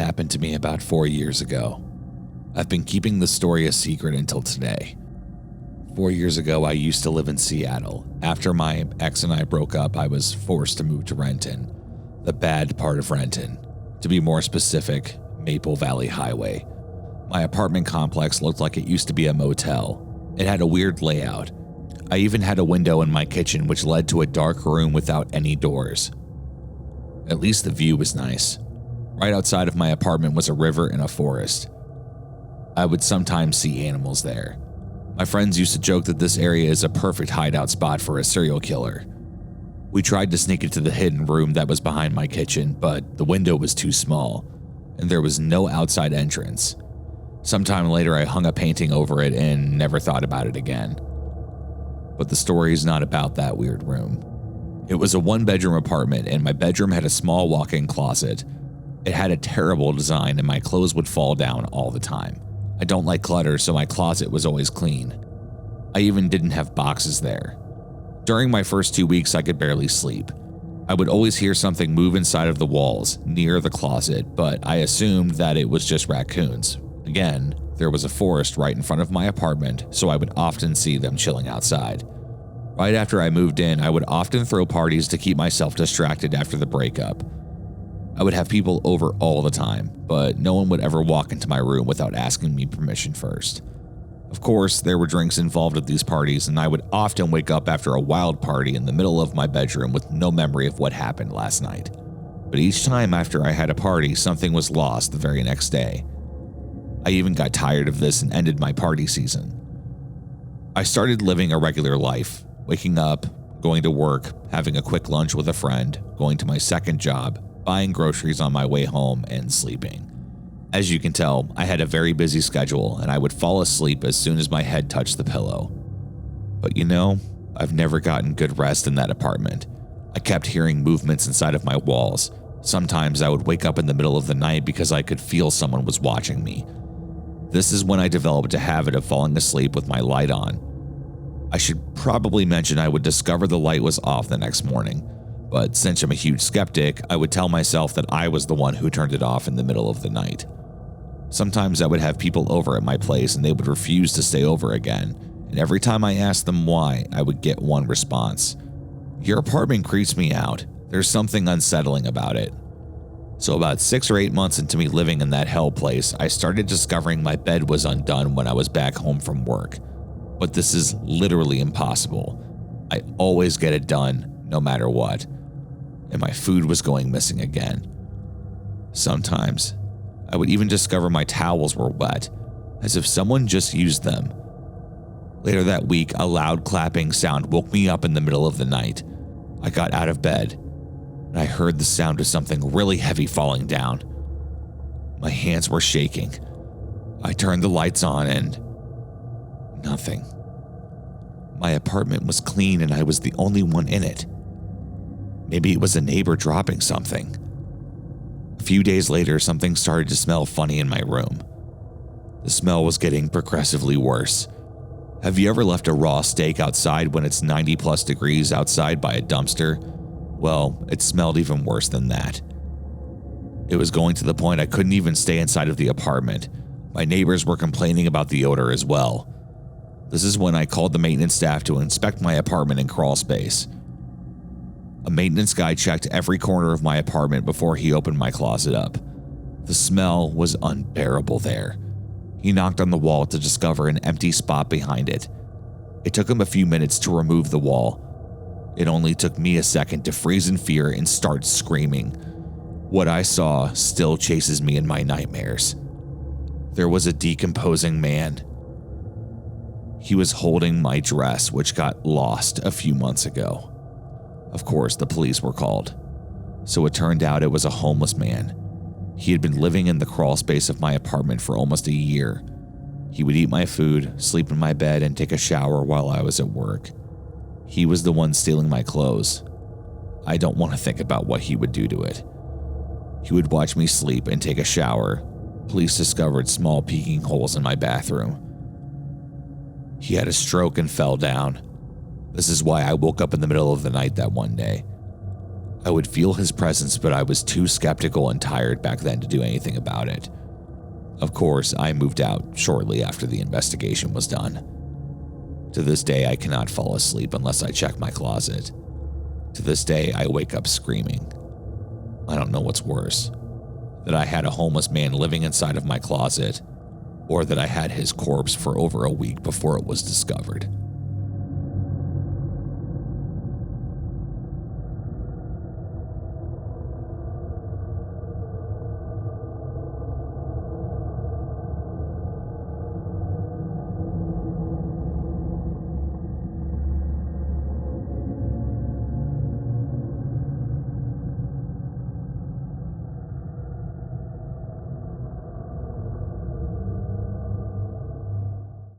happened to me about 4 years ago. I've been keeping the story a secret until today. 4 years ago, I used to live in Seattle. After my ex and I broke up, I was forced to move to Renton, the bad part of Renton. To be more specific, Maple Valley Highway. My apartment complex looked like it used to be a motel. It had a weird layout. I even had a window in my kitchen which led to a dark room without any doors. At least the view was nice. Right outside of my apartment was a river and a forest. I would sometimes see animals there. My friends used to joke that this area is a perfect hideout spot for a serial killer. We tried to sneak into the hidden room that was behind my kitchen, but the window was too small, and there was no outside entrance. Sometime later, I hung a painting over it and never thought about it again. But the story is not about that weird room. It was a one-bedroom apartment, and my bedroom had a small walk-in closet. It had a terrible design, and my clothes would fall down all the time. I don't like clutter, so my closet was always clean. I even didn't have boxes there. During my first 2 weeks, I could barely sleep. I would always hear something move inside of the walls, near the closet, but I assumed that it was just raccoons. Again, there was a forest right in front of my apartment, so I would often see them chilling outside. Right after I moved in, I would often throw parties to keep myself distracted after the breakup. I would have people over all the time, but no one would ever walk into my room without asking me permission first. Of course, there were drinks involved at these parties, and I would often wake up after a wild party in the middle of my bedroom with no memory of what happened last night. But each time after I had a party, something was lost the very next day. I even got tired of this and ended my party season. I started living a regular life, waking up, going to work, having a quick lunch with a friend, going to my second job, buying groceries on my way home, and sleeping. As you can tell, I had a very busy schedule, and I would fall asleep as soon as my head touched the pillow. But you know, I've never gotten good rest in that apartment. I kept hearing movements inside of my walls. Sometimes I would wake up in the middle of the night because I could feel someone was watching me. This is when I developed a habit of falling asleep with my light on. I should probably mention I would discover the light was off the next morning, but since I'm a huge skeptic, I would tell myself that I was the one who turned it off in the middle of the night. Sometimes I would have people over at my place and they would refuse to stay over again, and every time I asked them why, I would get one response. "Your apartment creeps me out. There's something unsettling about it." So about 6 or 8 months into me living in that hell place, I started discovering my bed was undone when I was back home from work. But this is literally impossible. I always get it done, no matter what. And my food was going missing again. Sometimes, I would even discover my towels were wet, as if someone just used them. Later that week, a loud clapping sound woke me up in the middle of the night. I got out of bed, and I heard the sound of something really heavy falling down. My hands were shaking. I turned the lights on and nothing. My apartment was clean and I was the only one in it. Maybe it was a neighbor dropping something. A few days later, something started to smell funny in my room. The smell was getting progressively worse. Have you ever left a raw steak outside when it's 90+ degrees outside by a dumpster? Well, it smelled even worse than that. It was going to the point I couldn't even stay inside of the apartment. My neighbors were complaining about the odor as well. This is when I called the maintenance staff to inspect my apartment and crawl space. A maintenance guy checked every corner of my apartment before he opened my closet up. The smell was unbearable there. He knocked on the wall to discover an empty spot behind it. It took him a few minutes to remove the wall. It only took me a second to freeze in fear and start screaming. What I saw still chases me in my nightmares. There was a decomposing man. He was holding my dress, which got lost a few months ago. Of course, the police were called. So it turned out it was a homeless man. He had been living in the crawl space of my apartment for almost a year. He would eat my food, sleep in my bed, and take a shower while I was at work. He was the one stealing my clothes. I don't want to think about what he would do to it. He would watch me sleep and take a shower. Police discovered small peeking holes in my bathroom. He had a stroke and fell down. This is why I woke up in the middle of the night that one day. I would feel his presence, but I was too skeptical and tired back then to do anything about it. Of course, I moved out shortly after the investigation was done. To this day, I cannot fall asleep unless I check my closet. To this day, I wake up screaming. I don't know what's worse, that I had a homeless man living inside of my closet, or that I had his corpse for over a week before it was discovered.